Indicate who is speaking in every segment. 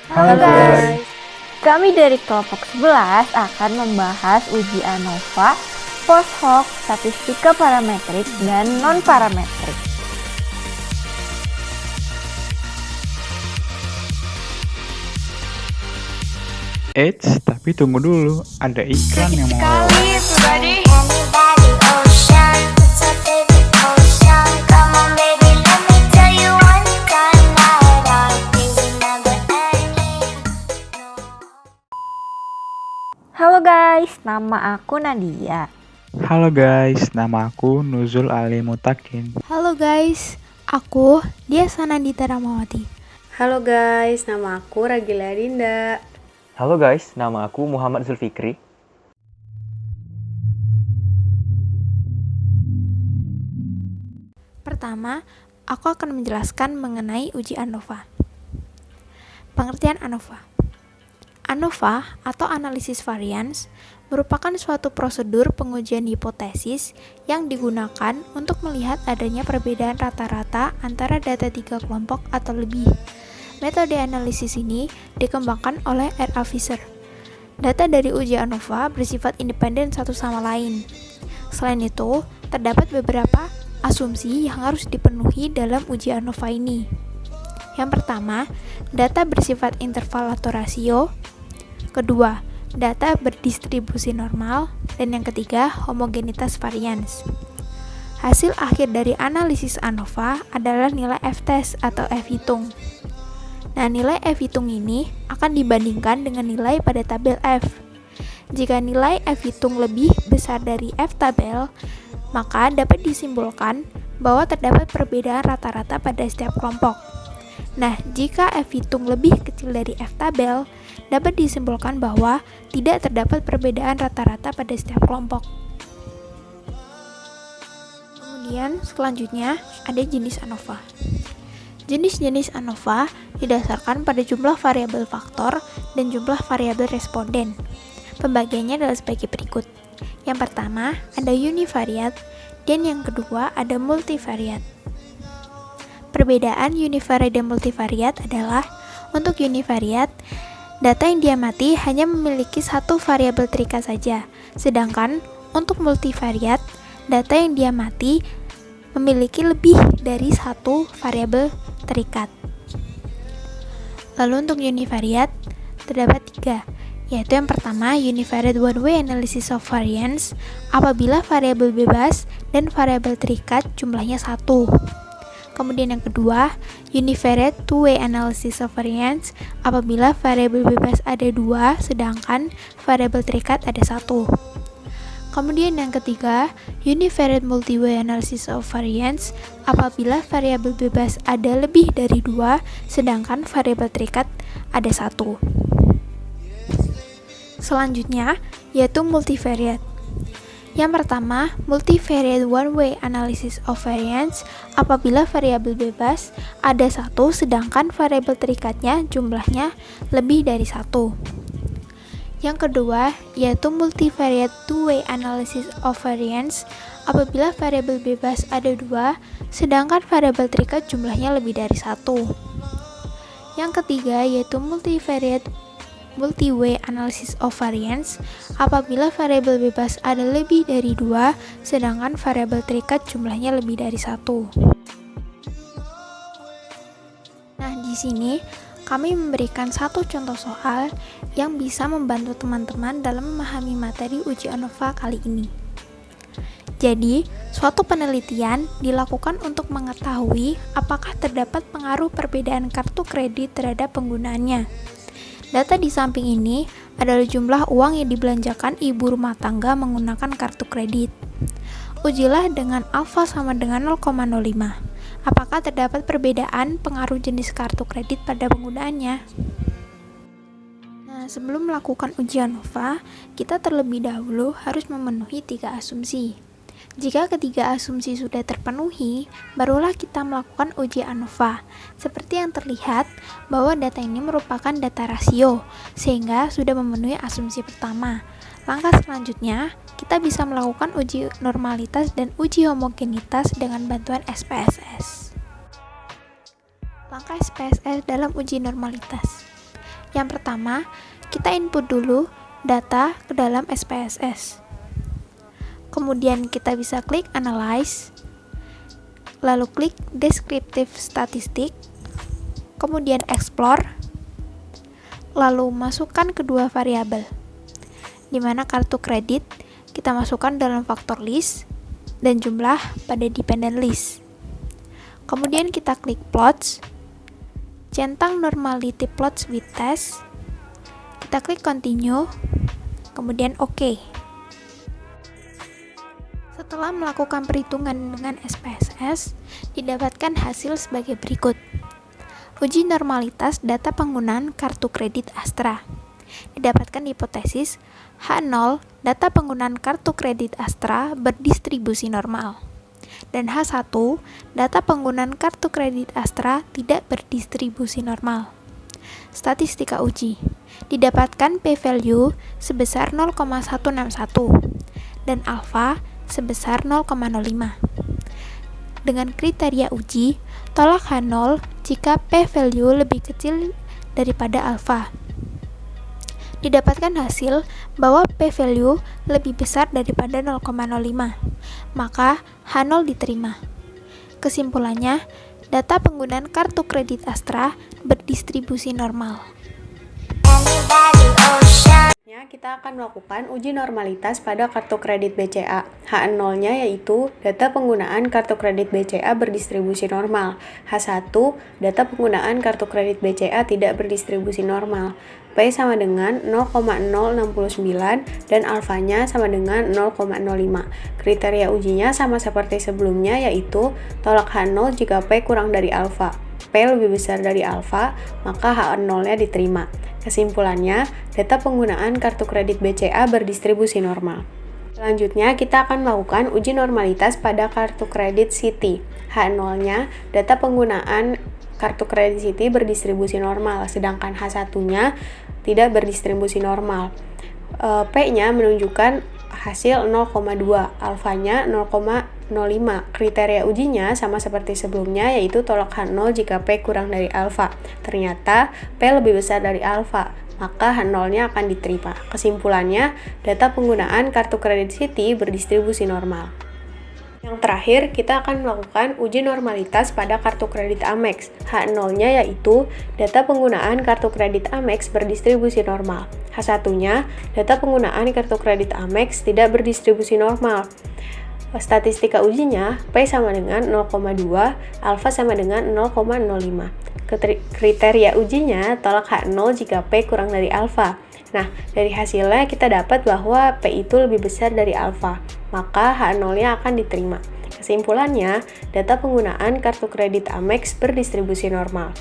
Speaker 1: Halo
Speaker 2: Halo
Speaker 1: guys,
Speaker 2: guys, kami dari kelompok 11 akan membahas uji ANOVA, post hoc, statistika parametrik, dan non-parametrik.
Speaker 1: Tapi tunggu dulu, ada iklan yang mau lewat.
Speaker 3: Anybody, ocean, what's your favorite ocean? Come on baby, let me tell you one kind night our crazy never ending.
Speaker 2: Halo guys, nama aku Nadia.
Speaker 1: Halo guys, nama aku Nuzul Ali Mutakin.
Speaker 4: Halo guys, aku Diasa Nandita Ramawati.
Speaker 5: Halo guys, nama aku Ragila Dinda.
Speaker 6: Halo guys, nama aku Muhammad Zulfikri.
Speaker 4: Pertama, aku akan menjelaskan mengenai uji ANOVA. Pengertian ANOVA. ANOVA atau analisis varians merupakan suatu prosedur pengujian hipotesis yang digunakan untuk melihat adanya perbedaan rata-rata antara data tiga kelompok atau lebih. Metode analisis ini dikembangkan oleh R.A. Visser. Data dari uji ANOVA bersifat independen satu sama lain. Selain itu, terdapat beberapa asumsi yang harus dipenuhi dalam uji ANOVA ini. Yang pertama, data bersifat interval atau rasio. Kedua, data berdistribusi normal. Dan yang ketiga, homogenitas varians. Hasil akhir dari analisis ANOVA adalah nilai F-test atau F-hitung. Nah, nilai F-hitung ini akan dibandingkan dengan nilai pada tabel F. Jika nilai F-hitung lebih besar dari F-tabel, maka dapat disimpulkan bahwa terdapat perbedaan rata-rata pada setiap kelompok. Nah, jika F-hitung lebih kecil dari F-tabel, dapat disimpulkan bahwa tidak terdapat perbedaan rata-rata pada setiap kelompok. Kemudian, selanjutnya ada jenis ANOVA. Jenis-jenis ANOVA didasarkan pada jumlah variabel faktor dan jumlah variabel responden. Pembagiannya adalah sebagai berikut. Yang pertama, ada univariat, dan yang kedua ada multivariat. Perbedaan univariat dan multivariat adalah untuk univariat, data yang diamati hanya memiliki satu variabel terikat saja, sedangkan untuk multivariat, data yang diamati memiliki lebih dari satu variabel terikat. Lalu untuk univariat terdapat tiga, yaitu yang pertama univariate one-way analysis of variance apabila variabel bebas dan variabel terikat jumlahnya satu. Kemudian yang kedua univariate two-way analysis of variance apabila variabel bebas ada dua sedangkan variabel terikat ada satu. Kemudian yang ketiga, univariate multi-way analysis of variance apabila variabel bebas ada lebih dari dua, sedangkan variabel terikat ada satu. Selanjutnya, yaitu multivariate. Yang pertama, multivariate one-way analysis of variance apabila variabel bebas ada satu, sedangkan variabel terikatnya jumlahnya lebih dari satu. Yang kedua, yaitu multivariate two-way analysis of variance apabila variabel bebas ada dua, sedangkan variabel terikat jumlahnya lebih dari satu. Yang ketiga, yaitu multivariate multi-way analysis of variance apabila variabel bebas ada lebih dari dua, sedangkan variabel terikat jumlahnya lebih dari satu. Nah, di sini kami memberikan satu contoh soal yang bisa membantu teman-teman dalam memahami materi uji ANOVA kali ini. Jadi, suatu penelitian dilakukan untuk mengetahui apakah terdapat pengaruh perbedaan kartu kredit terhadap penggunaannya. Data di samping ini adalah jumlah uang yang dibelanjakan ibu rumah tangga menggunakan kartu kredit. Ujilah dengan alfa sama dengan 0,05. Apakah terdapat perbedaan pengaruh jenis kartu kredit pada penggunaannya? Nah, sebelum melakukan uji ANOVA, kita terlebih dahulu harus memenuhi tiga asumsi. Jika ketiga asumsi sudah terpenuhi, barulah kita melakukan uji ANOVA. Seperti yang terlihat bahwa data ini merupakan data rasio, sehingga sudah memenuhi asumsi pertama. Langkah selanjutnya, kita bisa melakukan uji normalitas dan uji homogenitas dengan bantuan SPSS. Langkah SPSS dalam uji normalitas. Yang pertama, kita input dulu data ke dalam SPSS. Kemudian kita bisa klik Analyze, lalu klik Descriptive Statistic, kemudian Explore, lalu masukkan kedua variabel, di mana kartu kredit kita masukkan dalam faktor list dan jumlah pada dependent list. Kemudian kita klik Plots, centang normality plots with test, kita klik Continue, kemudian OK. Setelah melakukan perhitungan dengan SPSS, didapatkan hasil sebagai berikut. Uji normalitas data penggunaan kartu kredit Astra. Didapatkan hipotesis H0 data penggunaan kartu kredit Astra berdistribusi normal. Dan H1 data penggunaan kartu kredit Astra tidak berdistribusi normal. Statistika uji. Didapatkan p-value sebesar 0,161 dan alfa sebesar 0,05. Dengan kriteria uji, tolak H0 jika p-value lebih kecil daripada alfa. Didapatkan hasil bahwa p-value lebih besar daripada 0,05, maka H0 diterima. Kesimpulannya, data penggunaan kartu kredit Astra berdistribusi normal.
Speaker 5: Kita akan melakukan uji normalitas pada kartu kredit BCA. H0-nya yaitu data penggunaan kartu kredit BCA berdistribusi normal. H1, data penggunaan kartu kredit BCA tidak berdistribusi normal. P sama dengan 0,069 dan alfanya sama dengan 0,05. Kriteria ujinya sama seperti sebelumnya, yaitu tolak H0 jika P kurang dari alfa. P lebih besar dari alfa, maka H0-nya diterima. Kesimpulannya, data penggunaan kartu kredit BCA berdistribusi normal. Selanjutnya, kita akan melakukan uji normalitas pada kartu kredit Citi. H0-nya, data penggunaan kartu kredit Citi berdistribusi normal, sedangkan H1-nya tidak berdistribusi normal. P-nya menunjukkan hasil 0,2, alfanya 0,05. Kriteria ujinya sama seperti sebelumnya, yaitu tolak H0 jika P kurang dari alfa. Ternyata P lebih besar dari alfa, maka H0-nya akan diterima. Kesimpulannya, data penggunaan kartu kredit Citi berdistribusi normal. Yang terakhir, kita akan melakukan uji normalitas pada kartu kredit Amex. H0-nya yaitu data penggunaan kartu kredit Amex berdistribusi normal. H1-nya, data penggunaan kartu kredit Amex tidak berdistribusi normal. Statistika ujinya, P sama dengan 0,2, alfa sama dengan 0,05. Kriteria ujinya, tolak H0 jika P kurang dari alfa. Nah, dari hasilnya kita dapat bahwa P itu lebih besar dari alfa, maka H0-nya akan diterima. Kesimpulannya, data penggunaan kartu kredit Amex berdistribusi normal.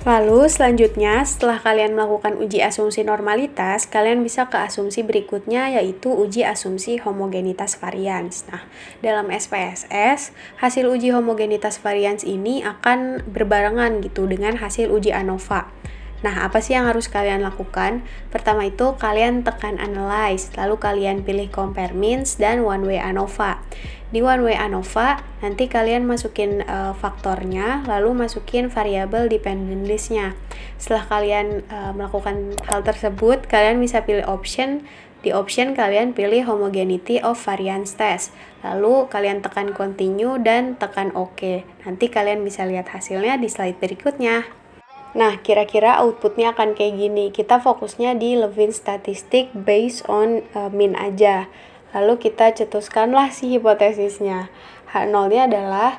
Speaker 5: Lalu selanjutnya, setelah kalian melakukan uji asumsi normalitas, kalian bisa ke asumsi berikutnya, yaitu uji asumsi homogenitas varians. Nah, dalam SPSS, hasil uji homogenitas varians ini akan berbarengan gitu dengan hasil uji ANOVA. Nah, apa sih yang harus kalian lakukan? Pertama itu, kalian tekan Analyze, lalu kalian pilih Compare Means dan One Way ANOVA. Di One Way ANOVA, nanti kalian masukin faktornya, lalu masukin variabel dependent list-nya. Setelah kalian melakukan hal tersebut, kalian bisa pilih option. Di option kalian pilih Homogeneity of Variance Test. Lalu kalian tekan Continue dan tekan OK. Nanti kalian bisa lihat hasilnya di slide berikutnya. Nah, kira-kira outputnya akan kayak gini. Kita fokusnya di Levene statistic based on mean aja. Lalu kita cetuskanlah si hipotesisnya. H0-nya adalah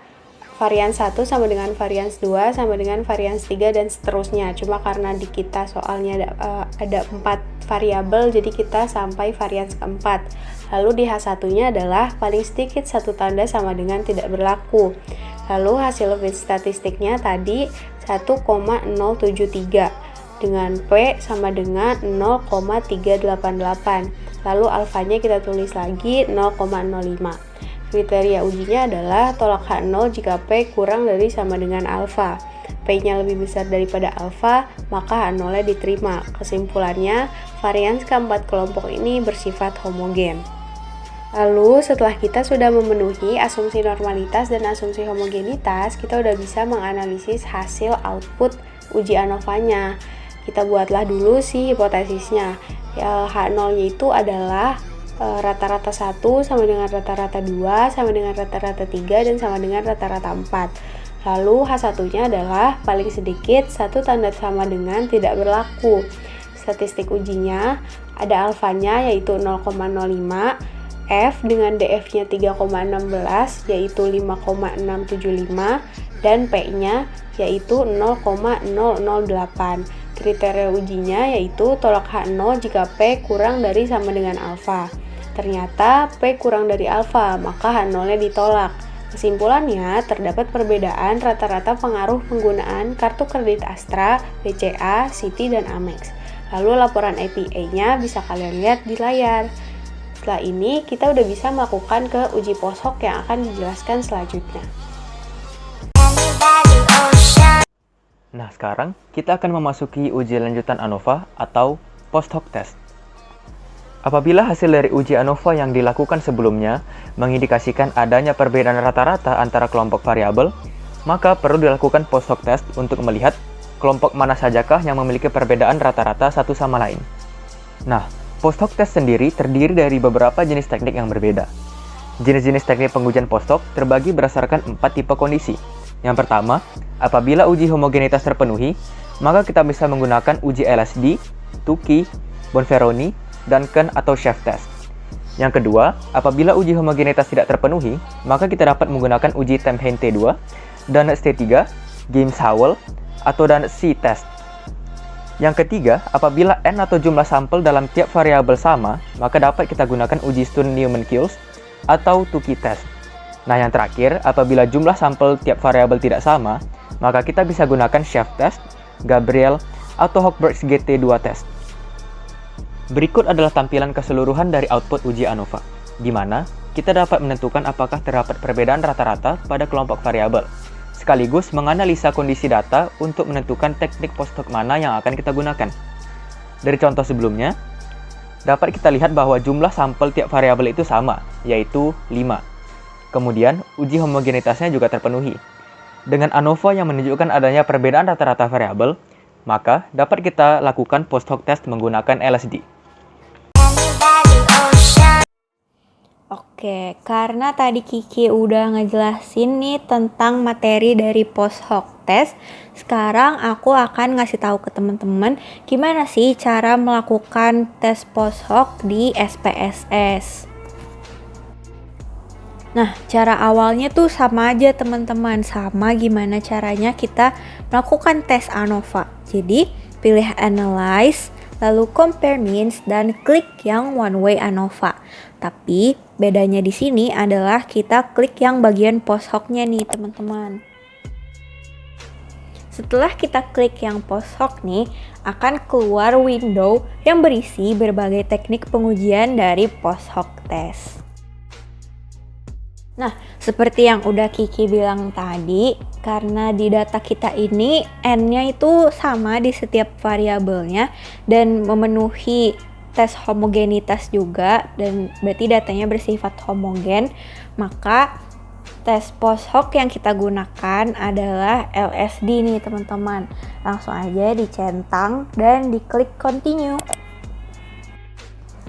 Speaker 5: varians 1 sama dengan varians 2 sama dengan varians 3 dan seterusnya. Cuma karena di kita soalnya ada 4 variabel, jadi kita sampai varians keempat. Lalu di H1-nya adalah paling sedikit satu tanda sama dengan tidak berlaku. Lalu hasil Levene statistiknya tadi 1,073 dengan P sama dengan 0,388. Lalu alfanya kita tulis lagi 0,05. Kriteria ujinya adalah tolak H0 jika P kurang dari sama dengan alfa. P-nya lebih besar daripada alfa, maka H0-nya diterima. Kesimpulannya, varians keempat kelompok ini bersifat homogen. Lalu setelah kita sudah memenuhi asumsi normalitas dan asumsi homogenitas, kita udah bisa menganalisis hasil output uji ANOVA-nya. Kita buatlah dulu si hipotesisnya. H0-nya itu adalah rata-rata 1 sama dengan rata-rata 2 sama dengan rata-rata 3 dan sama dengan rata-rata 4. Lalu H1-nya adalah paling sedikit 1 tanda sama dengan tidak berlaku. Statistik ujinya ada alfanya yaitu 0,05, F dengan DF-nya 3,16 yaitu 5,675 dan P-nya yaitu 0,008. Kriteria ujinya yaitu tolak H0 jika P kurang dari sama dengan alfa. Ternyata P kurang dari alfa, maka H0-nya ditolak. Kesimpulannya, terdapat perbedaan rata-rata pengaruh penggunaan kartu kredit Astra, BCA, Citi, dan Amex. Lalu laporan APA-nya bisa kalian lihat di layar. Setelah ini, kita udah bisa melakukan ke uji post-hoc yang akan dijelaskan selanjutnya.
Speaker 6: Nah, sekarang kita akan memasuki uji lanjutan ANOVA atau post-hoc test. Apabila hasil dari uji ANOVA yang dilakukan sebelumnya mengindikasikan adanya perbedaan rata-rata antara kelompok variabel, maka perlu dilakukan post-hoc test untuk melihat kelompok mana sajakah yang memiliki perbedaan rata-rata satu sama lain. Nah, post-hoc test sendiri terdiri dari beberapa jenis teknik yang berbeda. Jenis-jenis teknik pengujian post-hoc terbagi berdasarkan 4 tipe kondisi. Yang pertama, apabila uji homogenitas terpenuhi, maka kita bisa menggunakan uji LSD, Tukey, Bonferroni, Duncan atau Sheff test. Yang kedua, apabila uji homogenitas tidak terpenuhi, maka kita dapat menggunakan uji Tampane T2, Dunnet T3, Gibbs-Howell, atau Dunnet C test. Yang ketiga, apabila N atau jumlah sampel dalam tiap variabel sama, maka dapat kita gunakan uji Stone-Newman-Kills atau Tukey test. Nah, yang terakhir, apabila jumlah sampel tiap variabel tidak sama, maka kita bisa gunakan Sheff test, Gabriel, atau Hochberg's GT2 test. Berikut adalah tampilan keseluruhan dari output uji ANOVA, di mana kita dapat menentukan apakah terdapat perbedaan rata-rata pada kelompok variabel, sekaligus menganalisa kondisi data untuk menentukan teknik post-hoc mana yang akan kita gunakan. Dari contoh sebelumnya, dapat kita lihat bahwa jumlah sampel tiap variabel itu sama, yaitu 5. Kemudian, uji homogenitasnya juga terpenuhi. Dengan ANOVA yang menunjukkan adanya perbedaan rata-rata variabel, maka dapat kita lakukan post-hoc test menggunakan LSD.
Speaker 2: Oke, karena tadi Kiki udah ngejelasin nih tentang materi dari post-hoc test, sekarang aku akan ngasih tahu ke teman-teman gimana sih cara melakukan tes post-hoc di SPSS. Nah, cara awalnya tuh sama aja teman-teman, sama gimana caranya kita melakukan tes ANOVA. Jadi, pilih Analyze, lalu Compare Means, dan klik yang One Way ANOVA. Tapi, bedanya di sini adalah kita klik yang bagian post-hoc-nya nih teman-teman. Setelah kita klik yang post-hoc nih, akan keluar window yang berisi berbagai teknik pengujian dari post-hoc test. Nah, seperti yang udah Kiki bilang tadi, karena di data kita ini N-nya itu sama di setiap variabelnya dan memenuhi tes homogenitas juga, dan berarti datanya bersifat homogen, maka tes post-hoc yang kita gunakan adalah LSD nih teman-teman. Langsung aja dicentang dan diklik continue.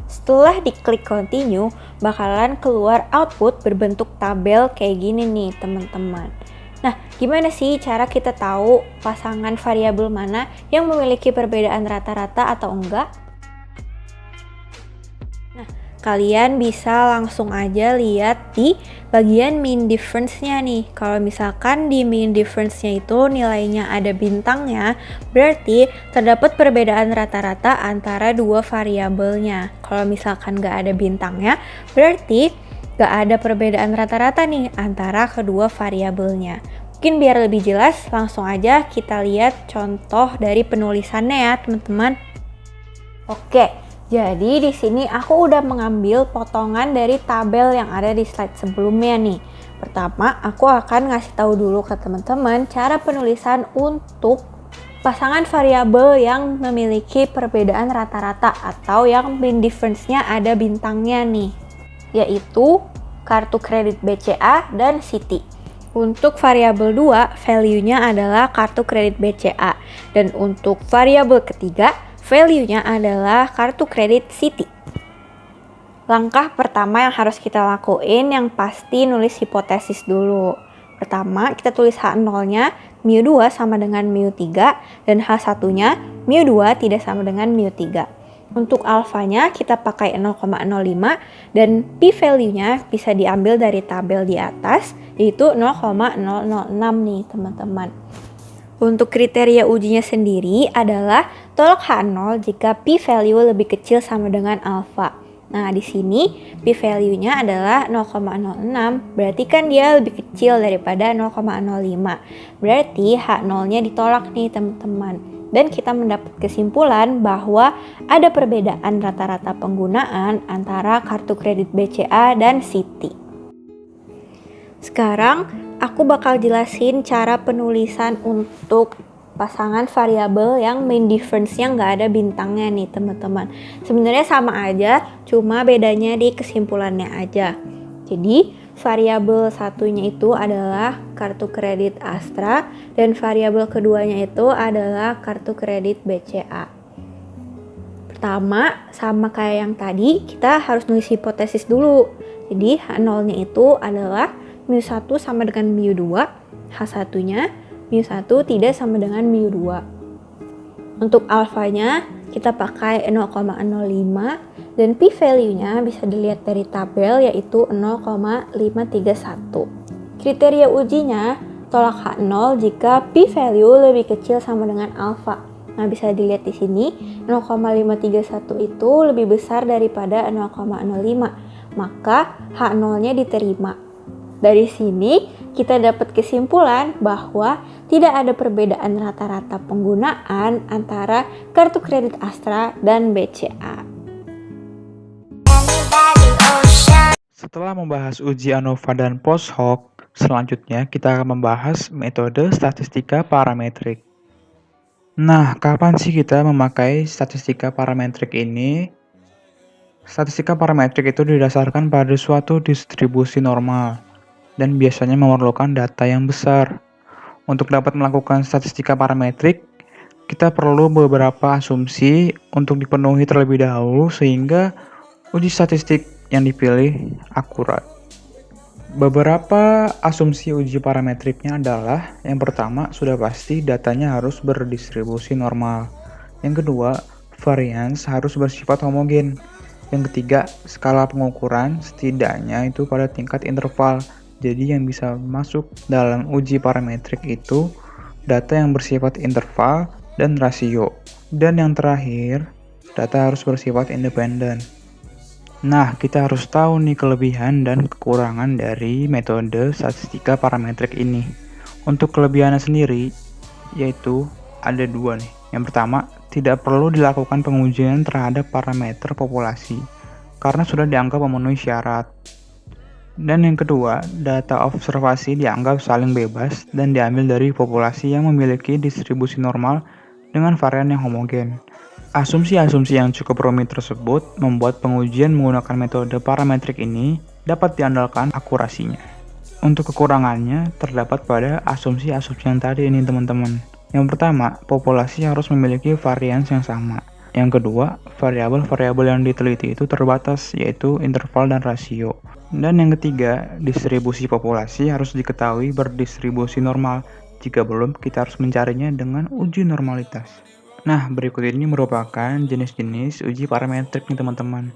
Speaker 2: Setelah diklik continue, bakalan keluar output berbentuk tabel kayak gini nih teman-teman. Nah, gimana sih cara kita tahu pasangan variabel mana yang memiliki perbedaan rata-rata atau enggak? Nah, kalian bisa langsung aja lihat di bagian mean difference-nya nih. Kalau misalkan di mean difference-nya itu nilainya ada bintangnya, berarti terdapat perbedaan rata-rata antara dua variabelnya. Kalau misalkan nggak ada bintangnya, berarti nggak ada perbedaan rata-rata nih antara kedua variabelnya. Mungkin biar lebih jelas, langsung aja kita lihat contoh dari penulisannya ya teman-teman. Oke. Jadi di sini aku udah mengambil potongan dari tabel yang ada di slide sebelumnya nih. Pertama, aku akan ngasih tahu dulu ke teman-teman cara penulisan untuk pasangan variabel yang memiliki perbedaan rata-rata atau yang mean difference-nya ada bintangnya nih, yaitu kartu kredit BCA dan Citi. Untuk variabel 2, value-nya adalah kartu kredit BCA. Dan untuk variabel ketiga, value-nya adalah kartu kredit Citi. Langkah pertama yang harus kita lakuin yang pasti nulis hipotesis dulu. Pertama, kita tulis H0-nya mu2 sama dengan mu3 dan H1-nya mu2 tidak sama dengan mu3. Untuk alfanya kita pakai 0,05 dan p-value-nya bisa diambil dari tabel di atas yaitu 0,006 nih teman-teman. Untuk kriteria ujinya sendiri adalah tolak H0 jika p-value lebih kecil sama dengan alfa. Nah, di sini p-value-nya adalah 0,06, berarti kan dia lebih kecil daripada 0,05. Berarti H0-nya ditolak nih teman-teman. Dan kita mendapat kesimpulan bahwa ada perbedaan rata-rata penggunaan antara kartu kredit BCA dan Citi. Sekarang aku bakal jelasin cara penulisan untuk pasangan variabel yang main difference-nya nggak ada bintangnya nih teman-teman. Sebenarnya sama aja, cuma bedanya di kesimpulannya aja. Jadi variabel satunya itu adalah kartu kredit Astra dan variabel keduanya itu adalah kartu kredit BCA. Pertama, sama kayak yang tadi, kita harus nulis hipotesis dulu. Jadi H0-nya itu adalah mu1 sama dengan mu2, H1-nya mu1 tidak sama dengan mu2. Untuk alfanya kita pakai 0,05 dan p-value-nya bisa dilihat dari tabel yaitu 0,531. Kriteria ujinya tolak H0 jika p-value lebih kecil sama dengan alfa. Nah, bisa dilihat di sini 0,531 itu lebih besar daripada 0,05, maka H0-nya diterima. Dari sini kita dapat kesimpulan bahwa tidak ada perbedaan rata-rata penggunaan antara kartu kredit Astra dan BCA.
Speaker 1: Setelah membahas uji ANOVA dan post hoc, selanjutnya kita akan membahas metode statistika parametrik. Nah, kapan sih kita memakai statistika parametrik ini? Statistika parametrik itu didasarkan pada suatu distribusi normal dan biasanya memerlukan data yang besar. Untuk dapat melakukan statistika parametrik, kita perlu beberapa asumsi untuk dipenuhi terlebih dahulu sehingga uji statistik yang dipilih akurat. Beberapa asumsi uji parametriknya adalah yang pertama, sudah pasti datanya harus berdistribusi normal. Yang kedua, varians harus bersifat homogen. Yang ketiga, skala pengukuran setidaknya itu pada tingkat interval. Jadi yang bisa masuk dalam uji parametrik itu data yang bersifat interval dan rasio. Dan yang terakhir, data harus bersifat independen. Nah, kita harus tahu nih kelebihan dan kekurangan dari metode statistika parametrik ini. Untuk kelebihannya sendiri, yaitu ada dua nih. Yang pertama, tidak perlu dilakukan pengujian terhadap parameter populasi, karena sudah dianggap memenuhi syarat. Dan yang kedua, data observasi dianggap saling bebas dan diambil dari populasi yang memiliki distribusi normal dengan varian yang homogen. Asumsi-asumsi yang cukup rumit tersebut membuat pengujian menggunakan metode parametrik ini dapat diandalkan akurasinya. Untuk kekurangannya terdapat pada asumsi-asumsi yang tadi ini teman-teman. Yang pertama, populasi harus memiliki varians yang sama. Yang kedua, variabel-variabel yang diteliti itu terbatas, yaitu interval dan rasio. Dan yang ketiga, distribusi populasi harus diketahui berdistribusi normal. Jika belum, kita harus mencarinya dengan uji normalitas. Nah, berikut ini merupakan jenis-jenis uji parametrik nih teman-teman.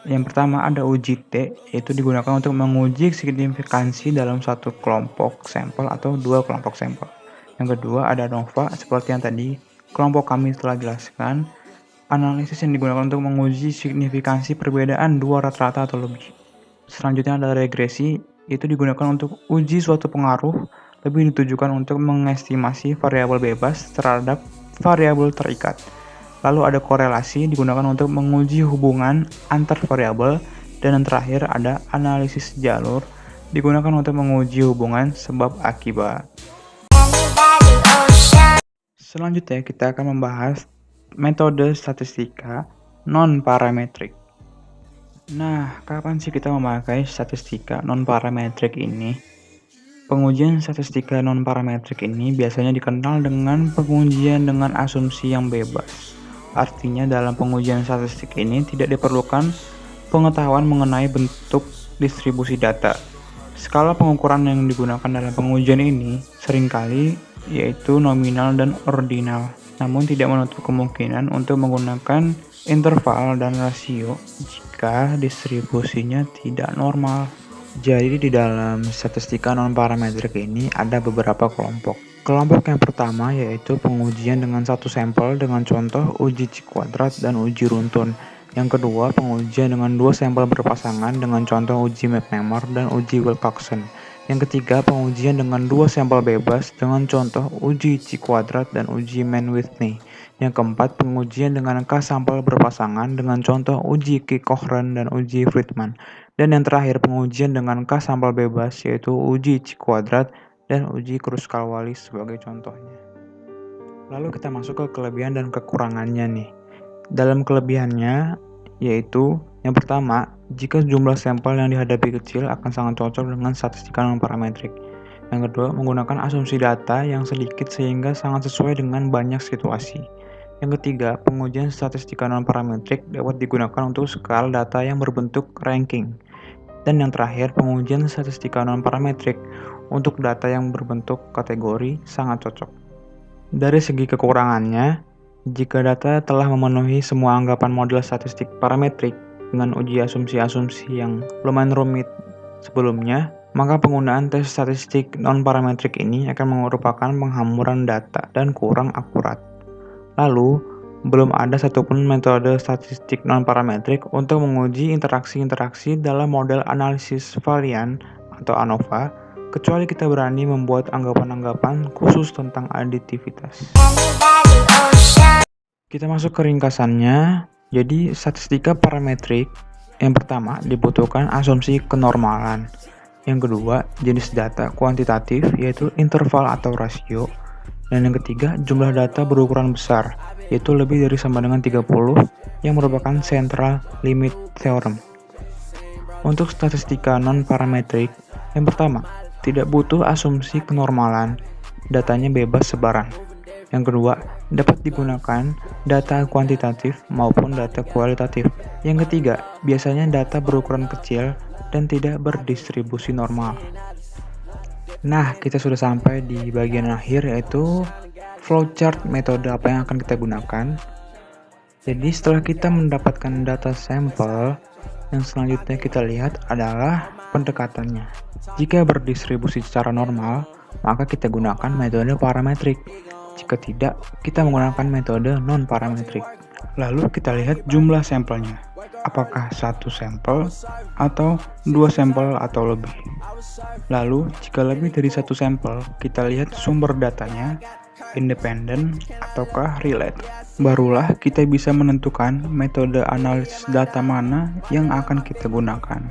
Speaker 1: Yang pertama ada uji T, yaitu digunakan untuk menguji signifikansi dalam satu kelompok sampel atau dua kelompok sampel. Yang kedua ada ANOVA, seperti yang tadi kelompok kami telah jelaskan. Analisis yang digunakan untuk menguji signifikansi perbedaan dua rata-rata atau lebih. Selanjutnya ada regresi, itu digunakan untuk uji suatu pengaruh, lebih ditujukan untuk mengestimasi variabel bebas terhadap variabel terikat. Lalu ada korelasi, digunakan untuk menguji hubungan antar variabel. Dan yang terakhir ada analisis jalur, digunakan untuk menguji hubungan sebab akibat. Selanjutnya kita akan membahas metode statistika non-parametrik. Nah, kapan sih kita memakai statistika non-parametrik ini? Pengujian statistika non-parametrik ini biasanya dikenal dengan pengujian dengan asumsi yang bebas. Artinya dalam pengujian statistik ini tidak diperlukan pengetahuan mengenai bentuk distribusi data. Skala pengukuran yang digunakan dalam pengujian ini seringkali yaitu nominal dan ordinal, namun tidak menutup kemungkinan untuk menggunakan interval dan rasio jika distribusinya tidak normal. Jadi di dalam statistika non-parametrik ini ada beberapa kelompok. Kelompok yang pertama yaitu pengujian dengan satu sampel dengan contoh uji C-kuadrat dan uji runtun. Yang kedua, pengujian dengan dua sampel berpasangan dengan contoh uji McNemar dan uji Wilcoxon. Yang ketiga, pengujian dengan dua sampel bebas dengan contoh uji C-kuadrat dan uji Mann-Whitney. Yang keempat, pengujian dengan K-sampel berpasangan dengan contoh uji Key-Cochran dan uji Friedman. Dan yang terakhir, pengujian dengan K-sampel bebas yaitu uji C-kuadrat dan uji Kruskal-Wallis sebagai contohnya. Lalu kita masuk ke kelebihan dan kekurangannya nih. Dalam kelebihannya yaitu yang pertama, jika jumlah sampel yang dihadapi kecil akan sangat cocok dengan statistika non-parametrik. Yang kedua, menggunakan asumsi data yang sedikit sehingga sangat sesuai dengan banyak situasi. Yang ketiga, pengujian statistika non-parametrik dapat digunakan untuk skala data yang berbentuk ranking. Dan yang terakhir, pengujian statistika non-parametrik untuk data yang berbentuk kategori sangat cocok. Dari segi kekurangannya, jika data telah memenuhi semua anggapan model statistik parametrik dengan uji asumsi-asumsi yang lumayan rumit sebelumnya, maka penggunaan tes statistik non-parametrik ini akan merupakan penghamburan data dan kurang akurat. Lalu, belum ada satupun metode statistik non-parametrik untuk menguji interaksi-interaksi dalam model analisis varian atau ANOVA, kecuali kita berani membuat anggapan-anggapan khusus tentang aditivitas. Kita masuk ke ringkasannya. Jadi, statistika parametrik yang pertama dibutuhkan asumsi kenormalan. Yang kedua, jenis data kuantitatif yaitu interval atau rasio. Dan yang ketiga, jumlah data berukuran besar, yaitu lebih dari sama dengan 30, yang merupakan central limit theorem. Untuk statistika non-parametrik, yang pertama, tidak butuh asumsi kenormalan, datanya bebas sebaran. Yang kedua, dapat digunakan data kuantitatif maupun data kualitatif. Yang ketiga, biasanya data berukuran kecil dan tidak berdistribusi normal. Nah, kita sudah sampai di bagian akhir yaitu flowchart metode apa yang akan kita gunakan. Jadi setelah kita mendapatkan data sampel, yang selanjutnya kita lihat adalah pendekatannya. Jika berdistribusi secara normal, maka kita gunakan metode parametrik. Jika tidak, kita menggunakan metode non-parametrik. Lalu kita lihat jumlah sampelnya. Apakah satu sampel atau dua sampel atau lebih. Lalu, jika lebih dari satu sampel, kita lihat sumber datanya, independen ataukah relate. Barulah kita bisa menentukan metode analisis data mana yang akan kita gunakan.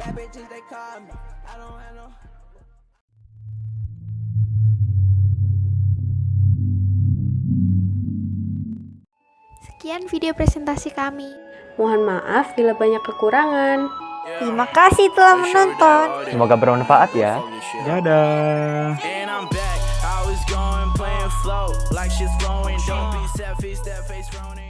Speaker 4: Sekian video presentasi kami.
Speaker 5: Mohon maaf bila banyak kekurangan.
Speaker 2: Terima kasih telah menonton.
Speaker 6: Semoga bermanfaat ya.
Speaker 1: Dadah!
Speaker 7: And I'm back. I was going playing float like shit's flowing. Don't be sad face, that face frowning.